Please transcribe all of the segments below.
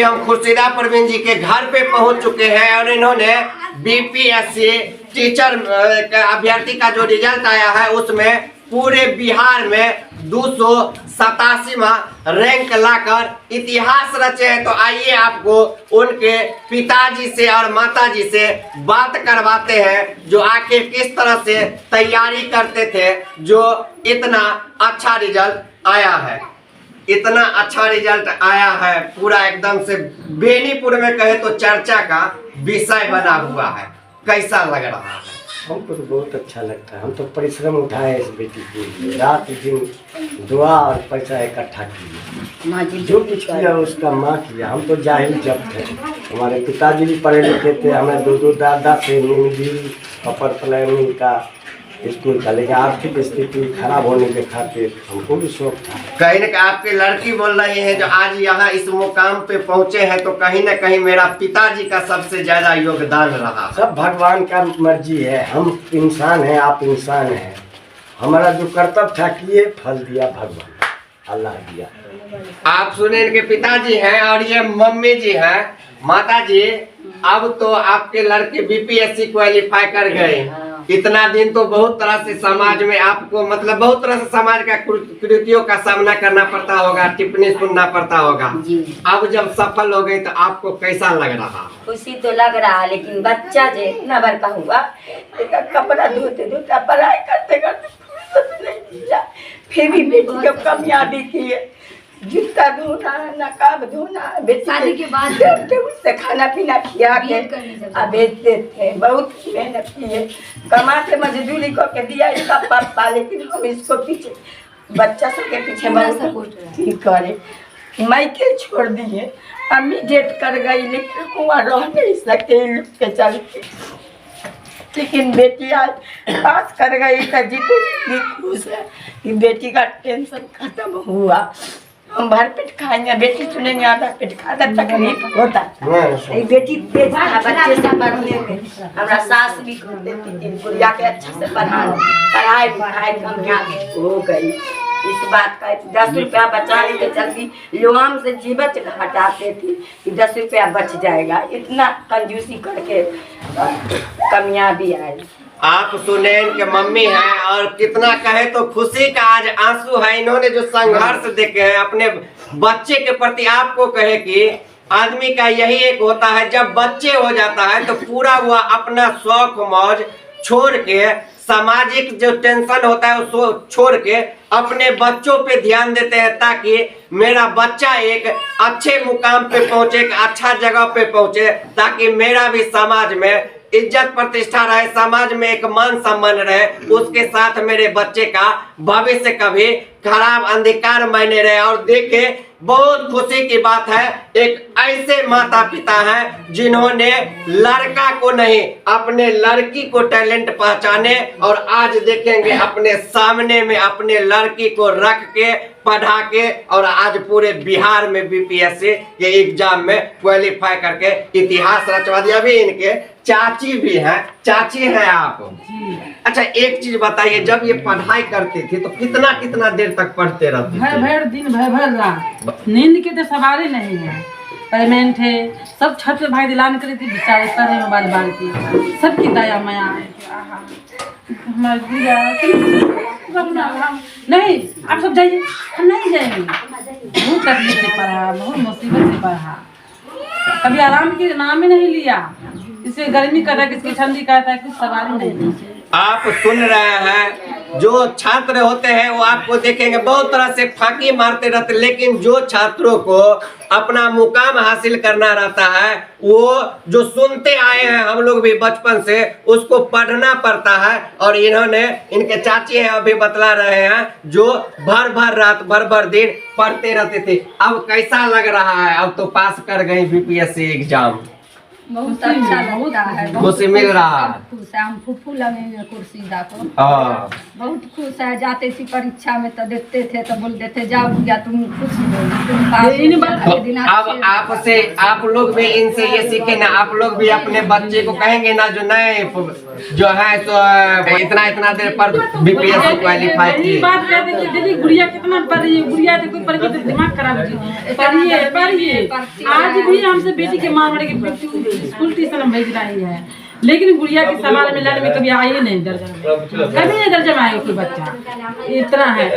हम खुर्शीदा परवीन जी के घर पे पहुंच चुके हैं और इन्होंने बीपीएससी टीचर अभ्यर्थी का जो रिजल्ट आया है उसमें पूरे बिहार में 287वां रैंक लाकर इतिहास रचे हैं। तो आइए आपको उनके पिताजी से और माताजी से बात करवाते हैं, जो आखिर किस तरह से तैयारी करते थे जो इतना अच्छा रिजल्ट आया है। इतना अच्छा रिजल्ट आया है, पूरा एकदम से बेनीपुर में कहे तो चर्चा का विषय बना हुआ है। कैसा लग रहा है? हमको तो बहुत अच्छा लगता है। हम तो परिश्रम उठाए इस बेटी के लिए, रात दिन दुआ और पैसा इकट्ठा किए, जो कुछ किया उसका माँ किया। हम तो जाहिल जब थे, हमारे पिताजी भी पढ़े लिखे थे, हमें दो दादा थे, मिली अपर प्राइमरी का स्कूल का, लेकिन आर्थिक स्थिति खराब होने के खातिर हमको भी शौक था। कहीं न कहीं आपकी लड़की बोल रही है जो आज यहाँ इस मुकाम पे पहुँचे हैं, तो कहीं न कहीं मेरा पिताजी का सबसे ज्यादा योगदान रहा। सब भगवान का मर्जी है। हम इंसान हैं, आप इंसान हैं। हमारा जो कर्तव्य था किए, फल दिया भगवान, अल्लाह दिया। आप सुने इनके पिताजी हैं और ये मम्मी जी हैं। माता जी, अब तो आपके लड़के बीपीएससी क्वालिफाई कर गए। इतना दिन तो बहुत तरह से समाज में आपको मतलब बहुत तरह से समाज का कृतियों का सामना करना पड़ता होगा, टिप्पणी सुनना पड़ता होगा। अब जब सफल हो गए तो आपको कैसा लग रहा? खुशी तो लग रहा है, लेकिन बच्चा जो इतना बड़का हुआ, कपड़ा धोते धोते पढ़ाई करते करते फुर्सत नहीं मिला। फिर भी बेटी को कामयाबी की है, जूता धोना, नकाब धोना, शादी के बाद उससे खाना पीना खिया के भेजते थे। बहुत मेहनत की है, कमा के मजदूरी को के दिया इसका पापा, लेकिन हम इसको पीछे बच्चा सबके पीछे बहुत करे। मायके छोड़ दिए, अम्मी डेट कर गई, लेकिन वहाँ रह नहीं सके के चलते। लेकिन बेटी आज पास कर गई तो जितनी खुश है कि बेटी का टेंशन खत्म हुआ। हम भर पेट खाएंगे, बेटी सुनेंगे आधा पेट खाता, तकलीफ होता है। बेटी बेटा बच्चे से पढ़ने में हमारा सास भी गुड़िया के अच्छा से पढ़ाई कामयाब हो गई। इस बात का 10 रुपया बचाने के चलती लोम से जीवत हटाते थे कि 10 रुपया बच जाएगा, इतना कंजूसी करके कामयाबी आई। आप सुने इनके मम्मी हैं और कितना कहे तो खुशी का आज आंसू है। इन्होंने जो संघर्ष देखे हैं अपने बच्चे के प्रति, आपको कहे कि आदमी का यही एक होता है, जब बच्चे हो जाता है तो पूरा हुआ अपना शौक मौज छोड़ के, सामाजिक जो टेंशन होता है उसको छोड़ के अपने बच्चों पे ध्यान देते हैं, ताकि मेरा बच्चा एक अच्छे मुकाम पे पहुंचे, एक अच्छा जगह पे पहुंचे, ताकि मेरा भी समाज में इज्जत प्रतिष्ठा रहे, समाज में एक मान सम्मान रहे, उसके साथ मेरे बच्चे का भविष्य कभी खराब अंधकार मायने रहे। और देखे बहुत खुशी की बात है, एक ऐसे माता पिता हैं जिन्होंने लड़का को नहीं अपने लड़की को टैलेंट पहचाने, और आज देखेंगे अपने सामने में अपने लड़की को रख के पढ़ा के, और आज पूरे बिहार में बीपीएससी के एग्जाम में क्वालिफाई करके इतिहास रचवा दिया। अभी इनके चाची भी हैं। चाची हैं आप? अच्छा, एक चीज बताइए, जब ये पढ़ाई करते थे तो कितना कितना देर तक पढ़ते रहते थे? भर दिन भर रात, नींद के तो सवाल ही नहीं है। पेमेंट है, सब छत पे भाई दिलाने के लिए बेचारे कर रहे मोबाइल बाल की, सबकी दया माया है। नहीं, आप सब जाइए, हम नहीं जाएंगे। बहुत तकलीफ से पढ़ा, बहुत मुसीबत से पढ़ा, कभी आराम की नाम ही नहीं लिया। किसी गर्मी का था, किसी ठंडी का था, कुछ सवाल ही नहीं। आप सुन रहे हैं, जो छात्र होते हैं वो आपको देखेंगे बहुत तरह से फांकी मारते रहते, लेकिन जो छात्रों को अपना मुकाम हासिल करना रहता है, वो जो सुनते आए हैं हम लोग भी बचपन से, उसको पढ़ना पड़ता है। और इन्होंने, इनके चाची हैं अभी बतला रहे हैं, जो भर रात भर दिन पढ़ते रहते थे। अब कैसा लग रहा है? अब तो पास कर गए बीपीएससी एग्जाम। बहुत अच्छा लगता है, खुशी मिल रहा है। खुश है, हम फूफू लगेंगे कुर्सी दा को। हाँ। बहुत खुश है, जाते थी परीक्षा में तो देखते थे तो बोलते थे जाओ भैया तुम खुश हो, तुम पास हो जाओगे। तो अब आपसे आप लोग भी इनसे ये सीखे ना, आप लोग भी अपने बच्चे को कहेंगे ना जो नए जो है तो इतना देर पर बीपीएससी क्वालिफाई की। बात कर रहे थे दीदी गुड़िया कितना पढ़ रही है, गुड़िया तो कोई पढ़ के तो दिमाग खराब जी, पढ़िए। आज भी हमसे बेटी के मार के स्कूल ट्यूशन में भेज रही है, लेकिन गुड़िया के सवाल में लड़ने में कभी आए नहीं दर्जन में, कभी नहीं दर्जन में आएगा कोई बच्चा। इतना है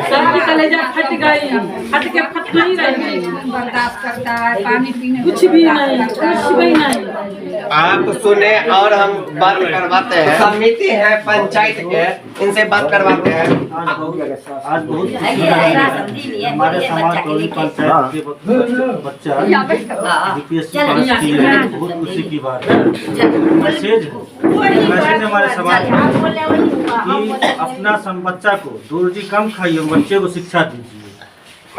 सबकी कलेजा फट गई, फट के फट नहीं रही, बर्दाश्त करता है, पानी पीने कुछ भी नहीं। आप सुने और हम बात करवाते हैं, समिति है पंचायत के, इनसे बात करवाते हैं। आज बहुत हमारे समाज टोली पंचायत के बच्चा बीपीएससी पास किया है, बहुत खुशी की बात है। मैसेज हमारे समाज में कि अपना बच्चा को 2 रोटी कम खाइए, बच्चे को शिक्षा दीजिए।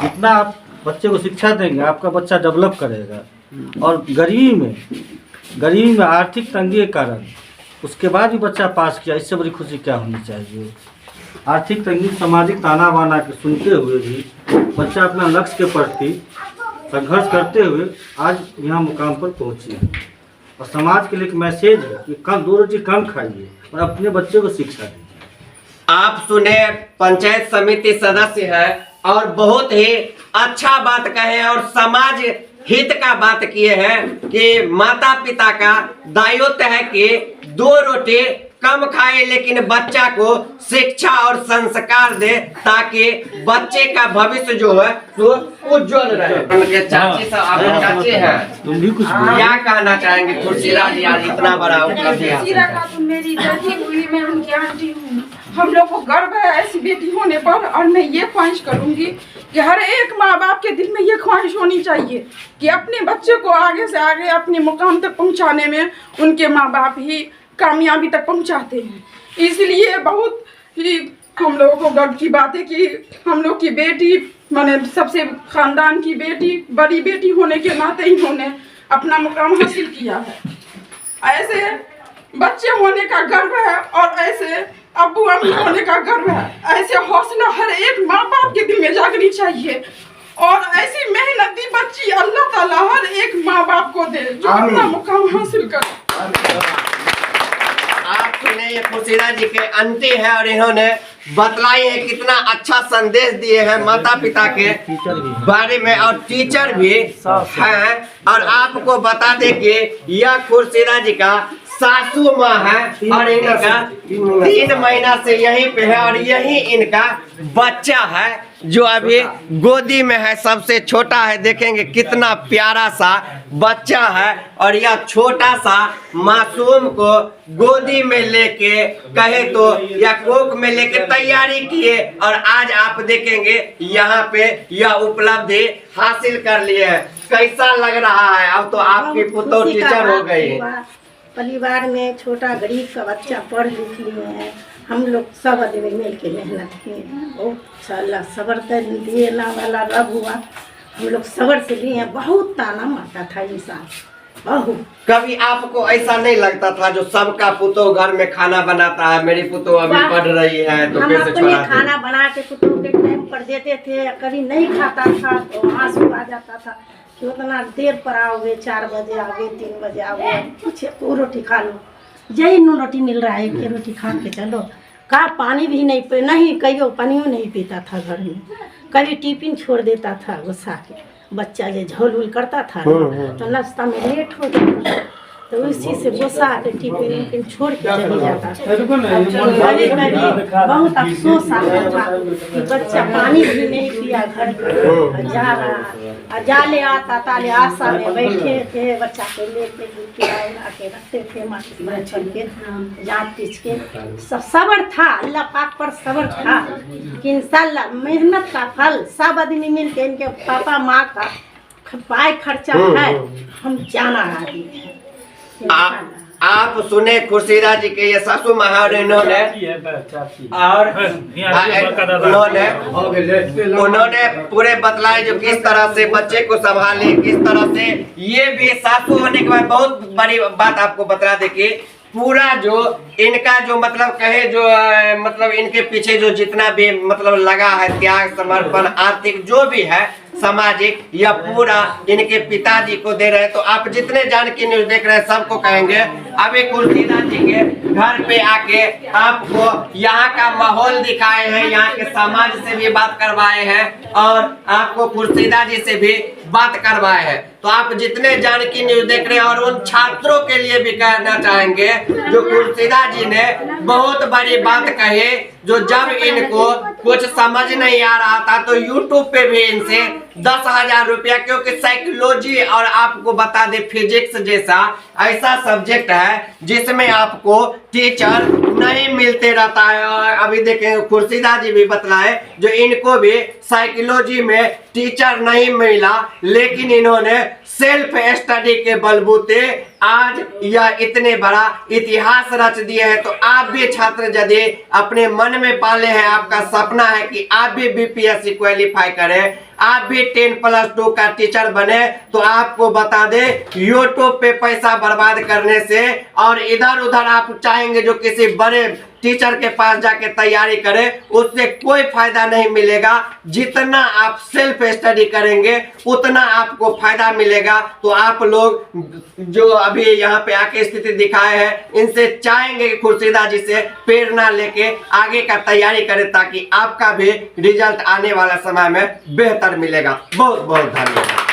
जितना आप बच्चे को शिक्षा देंगे आपका बच्चा डेवलप करेगा। और गरीबी में आर्थिक तंगी के कारण उसके बाद भी बच्चा पास किया, इससे बड़ी खुशी क्या होनी चाहिए। आर्थिक तंगी, सामाजिक ताना बाना के सुनते हुए भी बच्चा अपना लक्ष्य के प्रति संघर्ष करते हुए आज यहाँ मुकाम पर पहुँची है। और समाज के लिए एक मैसेज है कि 2 रोटी कम खाइए और अपने बच्चे को शिक्षा दीजिए। आप सुने, पंचायत समिति सदस्य है और बहुत ही अच्छा बात कहे और समाज हित का बात किए हैं कि माता पिता का दायित्व है कि 2 रोटी कम खाए लेकिन बच्चा को शिक्षा और संस्कार दे, ताकि बच्चे का भविष्य जो है वो उज्जवल रहे। उनके चाची साहब, आपके चाची हैं, तुम भी कुछ क्या कहना चाहेंगे? खुर्शीराज यार इतना बड़ा उपलब्धि हासिल है। तो मेरी बेटी हुई, मैं उनकी आंटी हूँ। हम लोग को गर्व है ऐसी बेटी होने पर, और मैं ये ख्वाहिश करूंगी कि हर एक माँ बाप के दिल में ये ख्वाहिश होनी चाहिए कि अपने बच्चे को आगे से आगे अपने मुकाम तक पहुँचाने में उनके माँ बाप ही कामयाबी तक पहुँचाते हैं। इसलिए बहुत ही हम लोगों को गर्व की बात है कि हम लोग की बेटी, माने सबसे खानदान की बेटी, बड़ी बेटी होने के नाते इन्होंने अपना मुकाम हासिल किया है। ऐसे बच्चे होने का गर्व है और ऐसे अब्बू अम्मी होने का गर्व है। ऐसे हौसला हर एक माँ बाप के दिल में जागनी चाहिए और ऐसी मेहनती बच्ची अल्लाह ताला हर एक माँ बाप को दे जो अपना मुकाम हासिल करे। आप सुने, ये खुर्शीराज जी के आंटी है और इन्होंने बतलाई है कितना अच्छा संदेश दिए हैं माता पिता के बारे में, और टीचर भी हैं। और आपको बता दें कि यह खुर्शीराज जी का सासू माँ है और इनका 3 महीना से यहीं पे है और यही इनका बच्चा है जो अभी गोदी में है, सबसे छोटा है। देखेंगे कितना प्यारा सा बच्चा है और यह छोटा सा मासूम को गोदी में लेके कहे तो या कोख में लेके तैयारी किए और आज आप देखेंगे यहाँ पे यह उपलब्धि हासिल कर लिए है। कैसा लग रहा है? अब तो आपकी पुत्र टीचर हो गई। परिवार में छोटा गरीब का बच्चा पढ़ लिख लिए हैं, हम लोग सब आदमी मिल के मेहनत किए हैं। बहुत अच्छा अल्लाह सबर दिए ना वाला रब हुआ, हम लोग सबर से लिए हैं। बहुत ताना मारता था इंसान, बहुत। कभी आपको ऐसा नहीं लगता था जो सबका पुतो घर में खाना बनाता है, मेरी पुतो अभी पढ़ रही है तो हम कैसे अपने छोड़ा खाना बना के पुतों के टाइम पर देते थे, कभी नहीं खाता था तो आंसू आ जाता था कि उतना देर पर आओगे, 4 बजे आओगे, 3 बजे आओगे, कुछ 2 रोटी खा लो, यही 9 रोटी मिल रहा है, 1 रोटी खा के चलो। का पानी भी नहीं कहियो पानियों नहीं पीता था घर में, कभी टिफिन छोड़ देता था गुस्सा के। बच्चा जो झोल उल करता था तो नाश्ता में लेट हो जाता तो उसी से गुस्सा के टिफिन छोड़ के चले जाता था। कभी कभी बहुत अफसोस आता था कि बच्चा पानी भी नहीं पिया घर में जा रहा, जाले आता ताले आशा में बैठे थे, बच्चा को लेके के रखते थे, माटी में चल के जाँच पीछ के। सब सब्र था, अल्लाह पाक पर सब्र था कि इंशाल्लाह मेहनत का फल सब आदमी मिल के इनके पापा माँ का पाए खर्चा है, हम जाना आदमी है। आप सुने खुर्शीदा जी के ये सासू माँ इन्होंने और उन्होंने पूरे बतलाए जो किस तरह से बच्चे को संभाले, किस तरह से ये भी सासू होने के बाद बहुत बड़ी बात आपको बता दे कि पूरा जो इनका जो मतलब कहे जो मतलब इनके पीछे जो जितना भी मतलब लगा है त्याग समर्पण आर्थिक जो भी है सामाजिक या पूरा इनके पिताजी को दे रहे हैं। तो आप जितने जानकी न्यूज देख रहे हैं सबको कहेंगे अभी खुर्शीदा जी के घर पे आके आपको यहाँ का माहौल दिखाए हैं, यहाँ के समाज से भी बात करवाए हैं और आपको खुर्शीदा जी से भी बात करवाए हैं। तो आप जितने जानकी न्यूज देख रहे हैं और उन छात्रों के लिए भी कहना चाहेंगे जो खुर्शीदा जी ने बहुत बड़ी बात कही, जो जब इनको कुछ समझ नहीं आ रहा था तो यूट्यूब पे भी इनसे 10,000 रुपया, क्योंकि साइकोलॉजी और आपको बता दे फिजिक्स जैसा ऐसा सब्जेक्ट है जिसमें आपको टीचर नहीं मिलते रहता है। और अभी देखें खुर्शीदा जी भी बतलाए जो इनको भी साइकोलॉजी में टीचर नहीं मिला, लेकिन इन्होंने सेल्फ स्टडी के बलबूते आज यह इतने बड़ा इतिहास रच दिए हैं। तो आप भी छात्र यदि अपने मन में पाले हैं, आपका सपना है कि आप भी बीपीएससी क्वालिफाई करें, आप भी 10+2 का टीचर बने, तो आपको बता दे यूट्यूब पे पैसा बर्बाद करने से और इधर उधर आप चाहेंगे जो किसी बड़े टीचर के पास जाके तैयारी करें, उससे कोई फायदा नहीं मिलेगा। जितना आप सेल्फ स्टडी करेंगे उतना आपको फायदा मिलेगा। तो आप लोग जो अभी यहाँ पे आके स्थिति दिखाए हैं, इनसे चाहेंगे कि खुर्शीदा जी से प्रेरणा लेके आगे का तैयारी करें ताकि आपका भी रिजल्ट आने वाला समय में बेहतर मिलेगा। बहुत बहुत धन्यवाद।